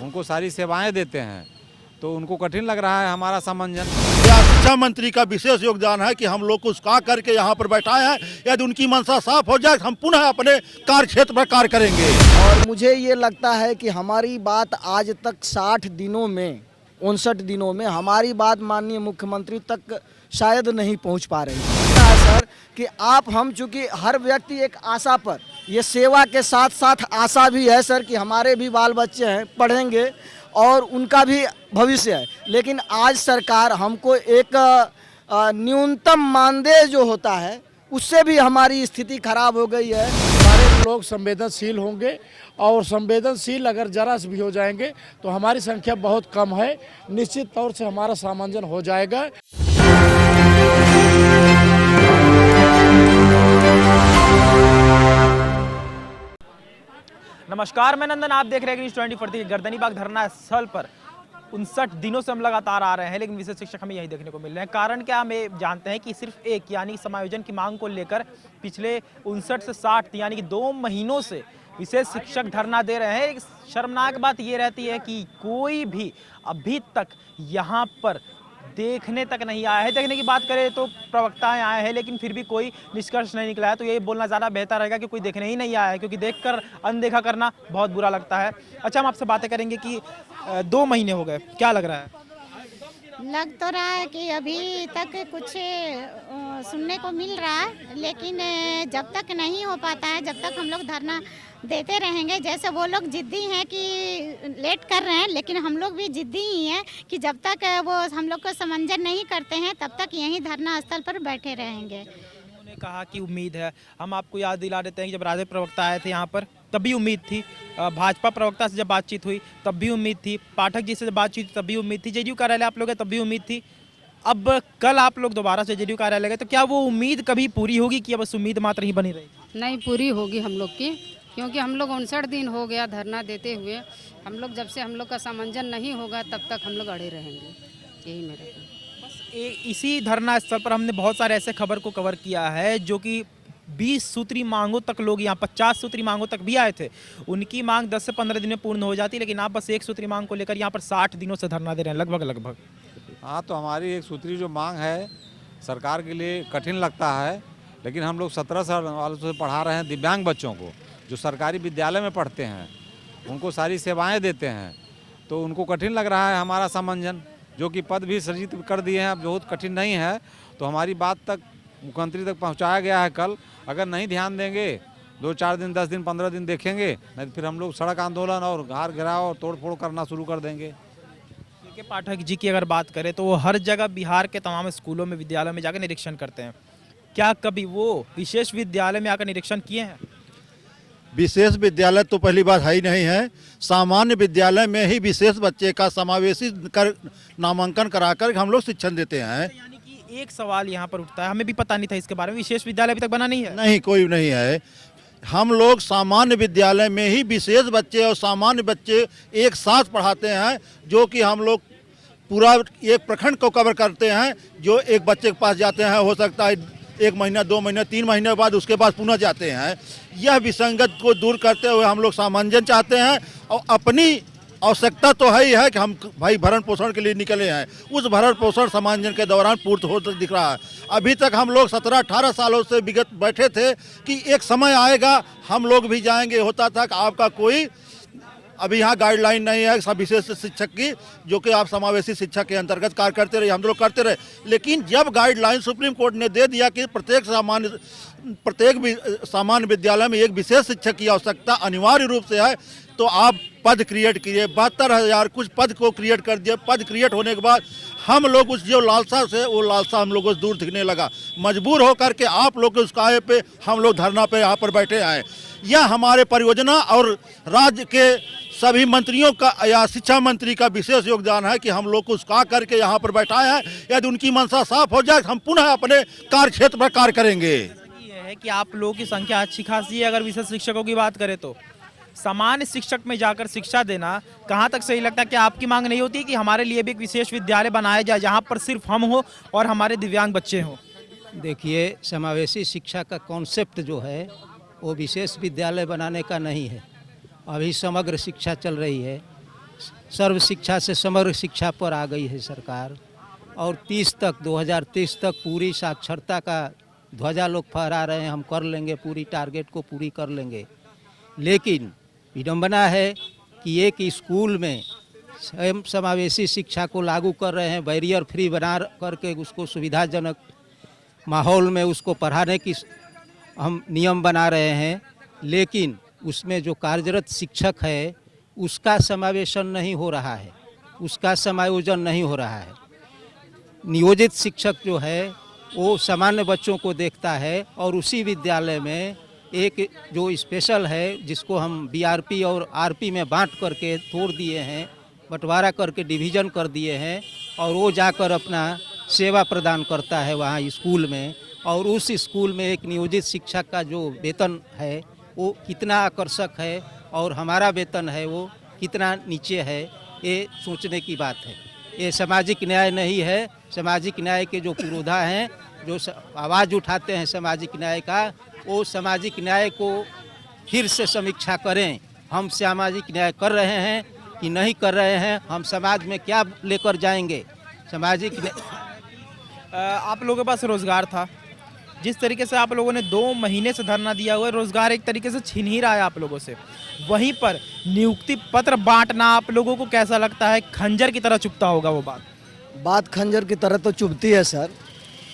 उनको सारी सेवाएं देते हैं, तो उनको कठिन लग रहा है हमारा समंजन। शिक्षा मंत्री का विशेष योगदान है कि हम लोग को उसका करके यहाँ पर बैठाए हैं। यदि उनकी मंशा साफ हो जाए हम पुनः अपने कार्य क्षेत्र पर कार्य करेंगे। और मुझे ये लगता है कि हमारी बात आज तक 60 दिनों में 59 दिनों में हमारी बात माननीय मुख्यमंत्री तक शायद नहीं पहुंच पा रही है सर, कि आप हम चूँकि हर व्यक्ति एक आशा पर, ये सेवा के साथ साथ आशा भी है सर कि हमारे भी बाल बच्चे हैं पढ़ेंगे और उनका भी भविष्य है। लेकिन आज सरकार हमको एक न्यूनतम मानदेय जो होता है उससे भी हमारी स्थिति खराब हो गई है। हमारे लोग संवेदनशील होंगे और संवेदनशील अगर जरा से भी हो जाएंगे तो हमारी संख्या बहुत कम है, निश्चित तौर से हमारा सामंजन हो जाएगा। नमस्कार, मैं नंदन, आप देख रहे हैं न्यूज़ 24 के गर्दनीबाग धरना स्थल पर 59 दिनों से हम लगातार आ रहे हैं, लेकिन विशेष शिक्षक हमें यही देखने को मिल रहे हैं। कारण क्या, हमें जानते हैं कि सिर्फ एक यानी समायोजन की मांग को लेकर पिछले 59 से 60 यानी कि 2 महीनों से विशेष शिक्षक धरना दे रहे हैं। एक शर्मनाक बात ये रहती है कि कोई भी अभी तक यहाँ पर देखने तक नहीं आया है। देखने की बात करें तो प्रवक्ताएं आए हैं, लेकिन फिर भी कोई निष्कर्ष नहीं निकला है। तो ये बोलना ज़्यादा बेहतर रहेगा कि कोई देखने ही नहीं आया है, क्योंकि देखकर अनदेखा करना बहुत बुरा लगता है। अच्छा, हम आपसे बातें करेंगे कि 2 महीने हो गए, क्या लग रहा है? लग तो रहा है कि अभी तक कुछ सुनने को मिल रहा है, लेकिन जब तक नहीं हो पाता है, जब तक हम लोग धरना देते रहेंगे। जैसे वो लोग जिद्दी हैं कि लेट कर रहे हैं, लेकिन हम लोग भी जिद्दी ही हैं कि जब तक वो हम लोग को समंजन नहीं करते हैं तब तक यहीं धरना स्थल पर बैठे रहेंगे। उन्होंने कहा कि उम्मीद है। हम आपको याद दिला देते हैं कि जब राजद प्रवक्ता आए थे यहाँ पर तब भी उम्मीद थी, भाजपा प्रवक्ता से जब बातचीत हुई तब भी उम्मीद थी, पाठक जी से जब बातचीत हुई तब भी उम्मीद थी, जेडीयू कार्यालय आप लोग गए तब भी उम्मीद थी। अब कल आप लोग दोबारा से जेडीयू कार्यालय गए, तो क्या वो उम्मीद कभी पूरी होगी कि बस उम्मीद मात्र ही बनी रहेगी? नहीं, पूरी होगी हम लोग की, क्योंकि हम लोग 59 दिन हो गया धरना देते हुए। हम लोग जब से हम लोग का सामंजन नहीं होगा तब तक हम लोग अड़े रहेंगे, यही मेरा। बस इसी धरना स्थल पर हमने बहुत सारे ऐसे खबर को कवर किया है जो कि 20 सूत्री मांगों तक लोग यहाँ 50 सूत्री मांगों तक भी आए थे। उनकी मांग 10 से 15 दिन में पूर्ण हो जाती, लेकिन आप बस 1 सूत्री मांग को लेकर यहाँ पर 60 दिनों से धरना दे रहे हैं लगभग। हाँ, तो हमारी एक सूत्री जो मांग है सरकार के लिए कठिन लगता है, लेकिन हम लोग 17 साल वालों से पढ़ा रहे हैं दिव्यांग बच्चों को जो सरकारी विद्यालय में पढ़ते हैं, उनको सारी सेवाएं देते हैं, तो उनको कठिन लग रहा है हमारा समंजन। जो कि पद भी सृजित कर दिए हैं, अब बहुत कठिन नहीं है, तो हमारी बात तक मुख्यमंत्री तक पहुंचाया गया है। कल अगर नहीं ध्यान देंगे, 2-4 दिन 10 दिन 15 दिन देखेंगे, नहीं तो फिर हम लोग सड़क आंदोलन और घर घेराव और तोड़फोड़ करना शुरू कर देंगे। देखिए, पाठक जी की अगर बात करें तो वो हर जगह बिहार के तमाम स्कूलों में विद्यालयों में जाकर निरीक्षण करते हैं। क्या कभी वो विशेष विद्यालय में आकर निरीक्षण किए हैं? विशेष विद्यालय तो पहली बात है ही नहीं है। सामान्य विद्यालय में ही विशेष बच्चे का समावेशी कर नामांकन कराकर हम लोग शिक्षण देते हैं। यानी कि एक सवाल यहाँ पर उठता है, हमें भी पता नहीं था इसके बारे में, विशेष विद्यालय अभी तक बना नहीं है? नहीं, कोई नहीं है। हम लोग सामान्य विद्यालय में ही विशेष बच्चे और सामान्य बच्चे एक साथ पढ़ाते हैं, जो कि हम लोग पूरा एक प्रखंड को कवर करते हैं। जो एक बच्चे के पास जाते हैं, हो सकता है 1 महीना 2 महीना 3 महीने बाद उसके बाद पुनः जाते हैं। यह विसंगत को दूर करते हुए हम लोग सामंजन चाहते हैं, और अपनी आवश्यकता तो है ही है कि हम भाई भरण पोषण के लिए निकले हैं। उस भरण पोषण सामंजन के दौरान पूर्त होता दिख रहा है। अभी तक हम लोग 17-18 सालों से विगत बैठे थे कि एक समय आएगा हम लोग भी जाएंगे। होता था कि आपका कोई अभी यहाँ गाइडलाइन नहीं है सब विशेष शिक्षक की, जो कि आप समावेशी शिक्षा के अंतर्गत कार्य करते रहे, हम लोग करते रहे। लेकिन जब गाइडलाइन सुप्रीम कोर्ट ने दे दिया कि प्रत्येक सामान्य विद्यालय में एक विशेष शिक्षक की आवश्यकता अनिवार्य रूप से है, तो आप पद क्रिएट किए। 72,000 कुछ पद को क्रिएट कर दिए। पद क्रिएट होने के बाद हम लोग उस जो लालसा से, वो लालसा हम लोगों से दूर दिखने लगा। मजबूर होकर के आप लोग के उस काहे पे हम लोग धरना पे यहाँ पर बैठे आए। यह हमारे परियोजना और राज्य के सभी मंत्रियों का या शिक्षा मंत्री का विशेष योगदान है कि हम लोग को उसका करके यहाँ पर बैठाए हैं। यदि उनकी मंशा साफ हो जाए हम पुनः अपने कार्य क्षेत्र पर कार्य करेंगे। ये है कि आप लोगों की संख्या अच्छी खासी है। अगर विशेष शिक्षकों की बात करें तो सामान्य शिक्षक में जाकर शिक्षा देना कहाँ तक सही लगता है? क्या आपकी मांग नहीं होती कि हमारे लिए भी एक विशेष विद्यालय बनाया जाए जहाँ पर सिर्फ हम हो और हमारे दिव्यांग बच्चे हों? देखिए, समावेशी शिक्षा का कॉन्सेप्ट जो है वो विशेष विद्यालय बनाने का नहीं है। अभी समग्र शिक्षा चल रही है। सर्व शिक्षा से समग्र शिक्षा पर आ गई है सरकार, और 2030 तक पूरी साक्षरता का ध्वजा लोग फहरा रहे हैं, हम कर लेंगे, पूरी टारगेट को पूरी कर लेंगे। लेकिन विडम्बना है कि एक स्कूल में स्वयं समावेशी शिक्षा को लागू कर रहे हैं, बैरियर फ्री बना करके उसको सुविधाजनक माहौल में उसको पढ़ाने की हम नियम बना रहे हैं, लेकिन उसमें जो कार्यरत शिक्षक है उसका समावेशन नहीं हो रहा है, उसका समायोजन नहीं हो रहा है। नियोजित शिक्षक जो है वो सामान्य बच्चों को देखता है, और उसी विद्यालय में एक जो स्पेशल है जिसको हम बीआरपी और आरपी में बांट करके तोड़ दिए हैं, बंटवारा करके डिवीज़न कर दिए हैं, और वो जाकर अपना सेवा प्रदान करता है वहाँ स्कूल में। और उस स्कूल में एक नियोजित शिक्षक का जो वेतन है वो कितना आकर्षक है और हमारा वेतन है वो कितना नीचे है, ये सोचने की बात है। ये सामाजिक न्याय नहीं है। सामाजिक न्याय के जो पुरोधा हैं, जो आवाज़ उठाते हैं सामाजिक न्याय का, वो सामाजिक न्याय को फिर से समीक्षा करें। हम सामाजिक न्याय कर रहे हैं कि नहीं कर रहे हैं, हम समाज में क्या लेकर जाएंगे सामाजिक आप लोगों के पास रोजगार था, जिस तरीके से आप लोगों ने 2 महीने से धरना दिया हुआ है, रोजगार एक तरीके से छीन ही रहा है आप लोगों से। वहीं पर नियुक्ति पत्र बांटना आप लोगों को कैसा लगता है? खंजर की तरह चुभता होगा वो बात खंजर की तरह तो चुभती है सर,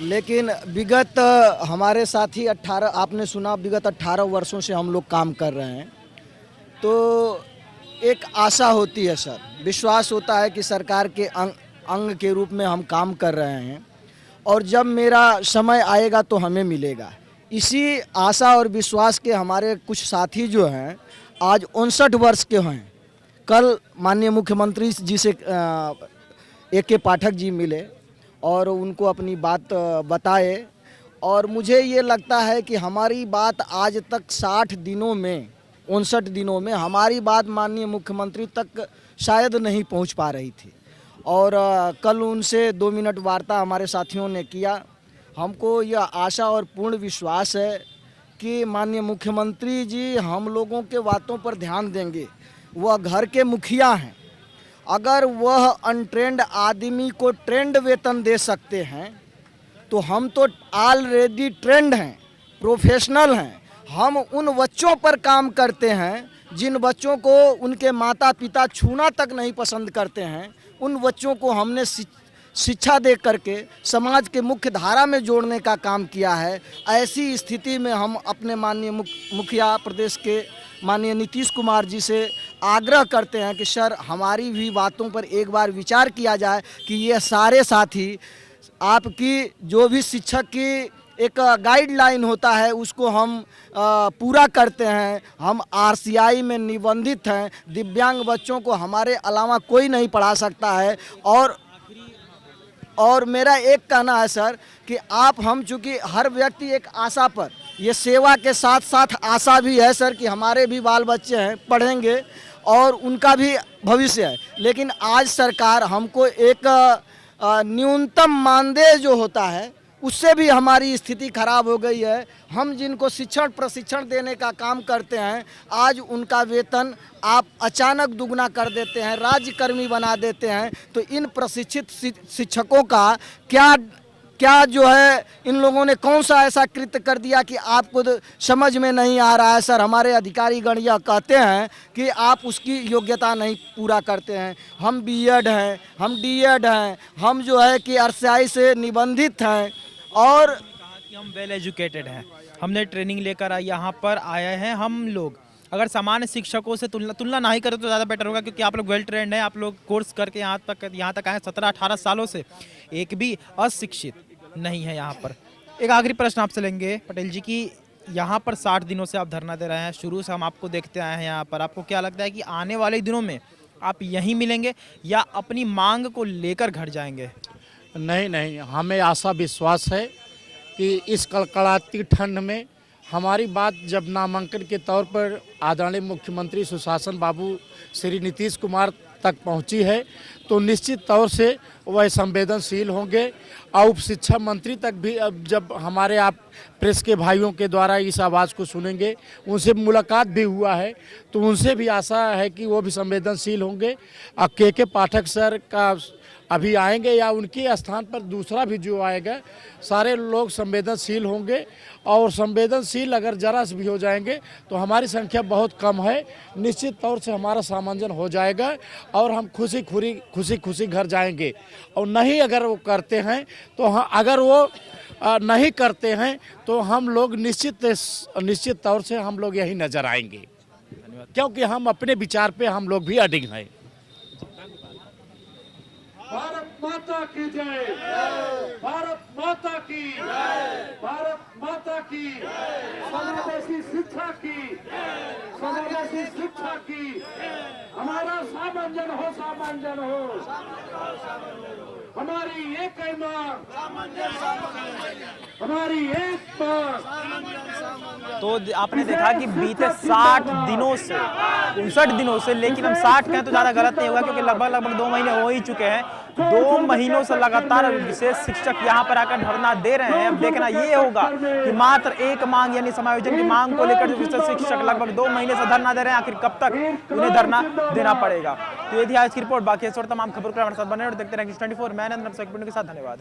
लेकिन विगत हमारे साथी 18, आपने सुना, विगत 18 वर्षों से हम लोग काम कर रहे हैं, तो एक आशा होती है सर, विश्वास होता है कि सरकार के अंग के रूप में हम काम कर रहे हैं और जब मेरा समय आएगा तो हमें मिलेगा। इसी आशा और विश्वास के हमारे कुछ साथी जो हैं आज 59 वर्ष के हैं। कल माननीय मुख्यमंत्री जी से AK पाठक जी मिले और उनको अपनी बात बताए, और मुझे ये लगता है कि हमारी बात आज तक 60 दिनों में 59 दिनों में हमारी बात माननीय मुख्यमंत्री तक शायद नहीं पहुंच पा रही थी। और कल उनसे 2 मिनट वार्ता हमारे साथियों ने किया। हमको यह आशा और पूर्ण विश्वास है कि माननीय मुख्यमंत्री जी हम लोगों के बातों पर ध्यान देंगे। वह घर के मुखिया हैं, अगर वह अनट्रेंड आदमी को ट्रेंड वेतन दे सकते हैं तो हम तो ऑलरेडी ट्रेंड हैं, प्रोफेशनल हैं। हम उन बच्चों पर काम करते हैं जिन बच्चों को उनके माता पिता छूना तक नहीं पसंद करते हैं। उन बच्चों को हमने शिक्षा दे करके समाज के मुख्य धारा में जोड़ने का काम किया है। ऐसी स्थिति में हम अपने माननीय मुखिया प्रदेश के माननीय नीतीश कुमार जी से आग्रह करते हैं कि सर हमारी भी बातों पर एक बार विचार किया जाए कि ये सारे साथी आपकी जो भी शिक्षक की एक गाइडलाइन होता है उसको हम पूरा करते हैं। हम RCI में निबंधित हैं, दिव्यांग बच्चों को हमारे अलावा कोई नहीं पढ़ा सकता है। और मेरा एक कहना है सर कि हम चूँकि हर व्यक्ति एक आशा पर, ये सेवा के साथ साथ आशा भी है सर कि हमारे भी बाल बच्चे हैं, पढ़ेंगे और उनका भी भविष्य है। लेकिन आज सरकार हमको एक न्यूनतम मानदेय जो होता है उससे भी हमारी स्थिति खराब हो गई है। हम जिनको प्रशिक्षण देने का काम करते हैं, आज उनका वेतन आप अचानक दुगना कर देते हैं, राज्यकर्मी बना देते हैं। तो इन प्रशिक्षित शिक्षकों का क्या जो है, इन लोगों ने कौन सा ऐसा कृत्य कर दिया कि आपको समझ में नहीं आ रहा है। सर हमारे अधिकारीगण यह कहते हैं कि आप उसकी योग्यता नहीं पूरा करते हैं। हम B.Ed हैं, हम D.Ed हैं, हम जो है कि RCI से निबंधित हैं और हम वेल एजुकेटेड हैं, हमने ट्रेनिंग लेकर यहाँ पर आए हैं। हम लोग अगर सामान्य शिक्षकों से तुलना नहीं करें तो ज़्यादा बेटर होगा, क्योंकि आप लोग वेल ट्रेंड हैं, आप लोग कोर्स करके यहाँ तक आए 17-18 सालों से, एक भी अशिक्षित नहीं है यहाँ पर। एक आखिरी प्रश्न आपसे लेंगे पटेल जी की, यहाँ पर 60 दिनों से आप धरना दे रहे हैं, शुरू से हम आपको देखते आए हैं यहाँ पर। आपको क्या लगता है कि आने वाले दिनों में आप यहीं मिलेंगे या अपनी मांग को लेकर घर जाएंगे? नहीं, हमें आशा विश्वास है कि इस कड़कड़ाती ठंड में हमारी बात जब नामांकन के तौर पर आदरणीय मुख्यमंत्री सुशासन बाबू श्री नीतीश कुमार तक पहुंची है तो निश्चित तौर से वह संवेदनशील होंगे। और उप शिक्षा मंत्री तक भी अब जब हमारे आप प्रेस के भाइयों के द्वारा इस आवाज़ को सुनेंगे। उनसे मुलाकात भी हुआ है, तो उनसे भी आशा है कि वो भी संवेदनशील होंगे। के पाठक सर का अभी आएंगे या उनके स्थान पर दूसरा भी जो आएगा, सारे लोग संवेदनशील होंगे। और संवेदनशील अगर जरा से भी हो जाएंगे तो हमारी संख्या बहुत कम है, निश्चित तौर से हमारा सामंजन हो जाएगा और हम खुशी खुशी घर जाएंगे। और नहीं अगर वो करते हैं तो अगर वो नहीं करते हैं तो हम लोग निश्चित तौर से हम लोग यही नजर आएंगे, क्योंकि हम अपने विचार पे हम लोग भी अडिग हैं। भारत माता की जय, भारत माता की, भारत माता की, समावेशी शिक्षा की, समावेशी शिक्षा की, हमारा सामंजन हो, हमारी एक मांग, हमारी एक मांग। तो आपने देखा कि बीते 60 दिनों से 59 दिनों से, लेकिन हम 60 कहें तो ज़्यादा गलत नहीं होगा, क्योंकि लगभग 2 महीने हो ही चुके हैं। 2 महीनों से लगातार विशेष शिक्षक यहाँ पर आकर धरना दे रहे हैं। अब देखना ये होगा कि मात्र एक मांग यानी समायोजन की मांग को लेकर जो विशेष शिक्षक लगभग 2 महीने से धरना दे रहे हैं, आखिर कब तक उन्हें धरना देना पड़ेगा। तो ये थी आज की रिपोर्ट। बाकी इस और तमाम खबरों के हमारे साथ बने और देखते रहेंगे 24। मैं के साथ धन्यवाद।